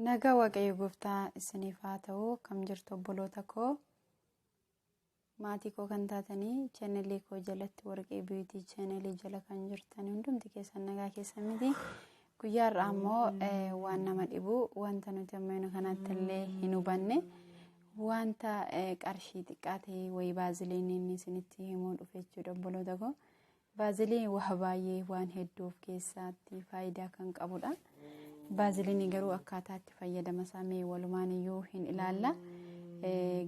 Nagaa waaqayyo gooftaa isiniif haa ta'u. Kam jirtu obboloota koo, maatii koo kan taatanii channelii koo jalatti warqee biitii channelii jala kan jirtan hundumti keessan nagaa keessa miti. Guyyaa irraa ammoo waan nama dhibu wanta nuti amma kanatti illee hin hubanne wanta qarshii xiqqaa ta'e wayi vaaziliinii isinitti himuu dhufe jechuudha obboloota koo. Vaaziliin waa baay'ee waan hedduuf keessaatti faayidaa kan qabudha. Vaaziliinii garuu akkaataatti fayyadama isaa mee walumaan iyyuu hin ilaalla.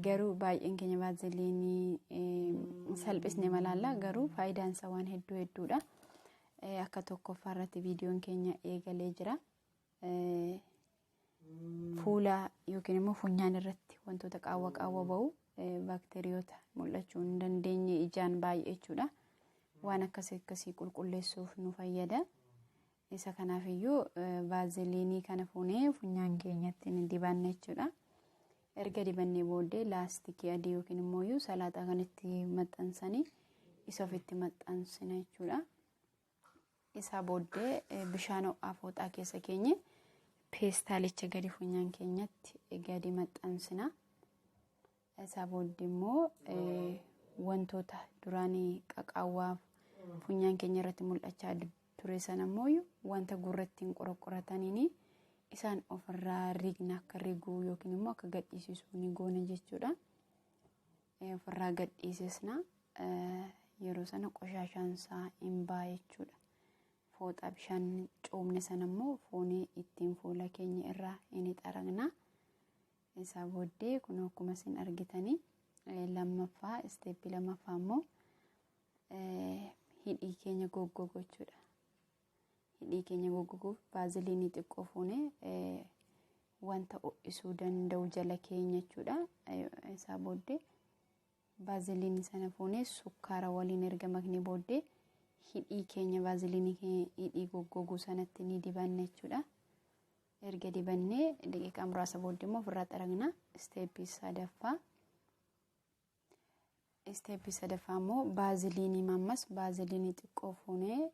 Garuu baay'een keenya vaaziliinii salphisne malaalla, garuu faayidaan isaa waan hedduudha. Akka tokkoffaarratti viidiyoon keenya eegalee jira. Fuula yookiin immoo funyaan irratti wantoota qaawwa ba'u baakteeriyoota mul'achuu hin dandeenye ijaan baay'ee jechuudha. Waan akkasii qulqulleessuuf nu fayyada. Isa kanaaf iyyuu vaaziliinii kana fuunee funyaan keenyatti ni dibanna jechuudha. Erga dibannee booddee laastikii adii yookiin immoo salaaxaa kan itti maxxansanii isa ofitti maxxansina jechuudha. Isa booddee bishaan ho'aa fooxaa keessa keenye peestaalicha gadi funyaan keenyatti gadi maxxansina. Isa booddee immoo wantoota duraanii qaqaawwaa funyaan keenya irratti mul'achaa ture sana immoo wanta gurratti hin qorataniini isaan ofirraa rigna akka riguu yookiin immoo akka gadhiisisuu ni goona jechuudha. Ofirraa gadhiisisna yeroo sana qoshaashaan isaa hin baa jechuudha. Fooxaa bishaan coomne sana immoo foonii ittiin fuula keenya irraa ni xaragna. Isa booddee kun akkuma isin argitanii lammaffaa isteeppii lammaffaa immoo hidhii keenya goggogu jechuudha. Hidhii keenya goggoguuf vaaziliinii xiqqoo fuunee wanta ho'isuu danda'u jala keenya jechuudha. Isa booddee vaaziliinii sana fuunee sukkaara waliin erga maknee booddee hidhii keenya vaaziliinii hidhii goggoguu sanatti ni dibanna jechuudha. Erga dibannee daqiiqaa muraasa booddee immoo ofirraa xaragna. Isteeppii sadaffaa immoo vaaziliinii mammas vaaziliinii xiqqoo fuunee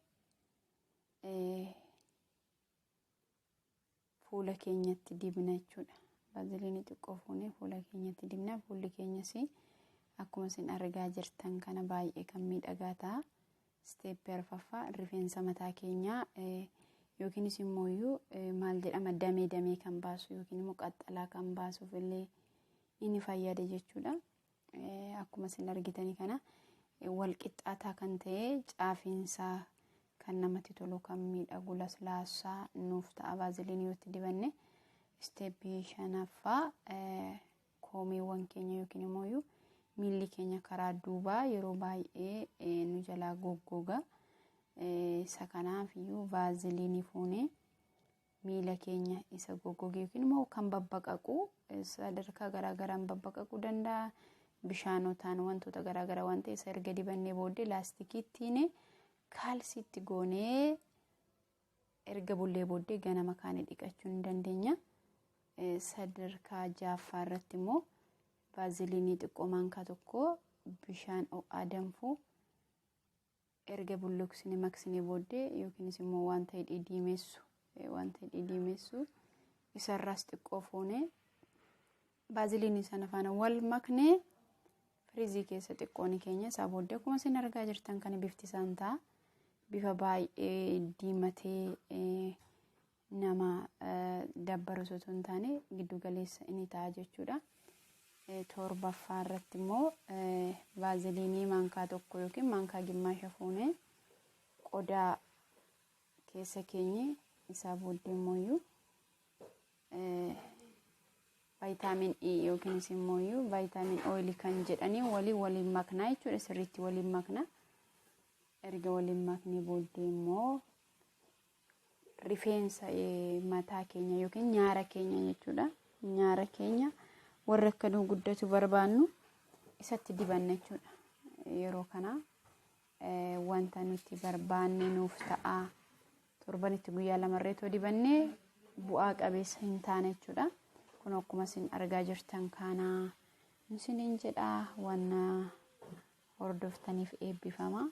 fuula keenyatti dibna jechuudha. Vaaziliinii xiqqoo fuunee fuula keenyatti dibna. Fuulli keenyas akkuma isin argaa jirtan kana baay'ee kan miidhagaa ta'a. Isteeppii arfaffaa rifeensa mataa keenyaa yookiinis immoo maal jedhama damee kan baasu yookiin immoo qaxxalaa kan baasuuf illee inni fayyada jechuudha. Akkuma isin argitanii kana wal qixxaataa kan ta'e caafiinsaa kan namatti tolu kan miidhagu laslaasaa nuuf ta'a vaaziliinii yoo itti dibanne. Isteeppii shanaffaa koomeewwan keenya yookiin immoo miilli keenya karaa duubaa yeroo baay'ee nu jalaa goggoga. Isa kanaaf iyyuu vaaziliinii fuunee miila keenya isa goggoge yookiin immoo kan babbaqaqu sadarkaa garaagaraan babbaqaquu danda'a. Bishaanotaan wantoota garaagaraa waan ta'e isa erga dibannee booddee laastikiittiin kaalsiitti goonee erga bullee booddee ganama kaanii dhiqachuu ni dandeenya. Sadarkaa jaaffaa irratti immoo vaaziliinii xiqqoo maankaa tokko bishaan ho'aa danfuu erga bulluqsine maqsine booddee yookiinis immoo wanta hidhii diimessu isarraas xiqqoo fuunee vaaziliinii sana faana wal maknee firiizii keessa xiqqoon keenya. Isaa booddee akkuma isin argaa jirtan kan bifti isaan ta'a. Bifa baay'ee diimatee nama dabbaru osoo hin taane giddu galeessa inni ta'a jechuudha. Torbaffaa irratti immoo vaaziliinii maankaa tokko yookiin maankaa gimmaasha fuunee qodaa keessa keenye. Isaa booddee immoo vaayitaamin E yookiin immoo vaayitaamin oil kan jedhanii waliin maknaa jechuudha. Sirriitti waliin makna. Erga waliin maknee booddee immoo rifeensa mataa keenya yookiin nyaara keenya jechuudha. Nyaara keenya warra akka nu guddatu barbaannu isatti dibanna jechuudha. Yeroo kana wanta nuti barbaanne nuuf ta'a. Torbanitti guyyaa lamarreetoo dibannee bu'aa qabeessa hin taane jechuudha. Kun akkuma isin argaa jirtan kana isiniin jedha. Waan hordoftaniif eebbifama.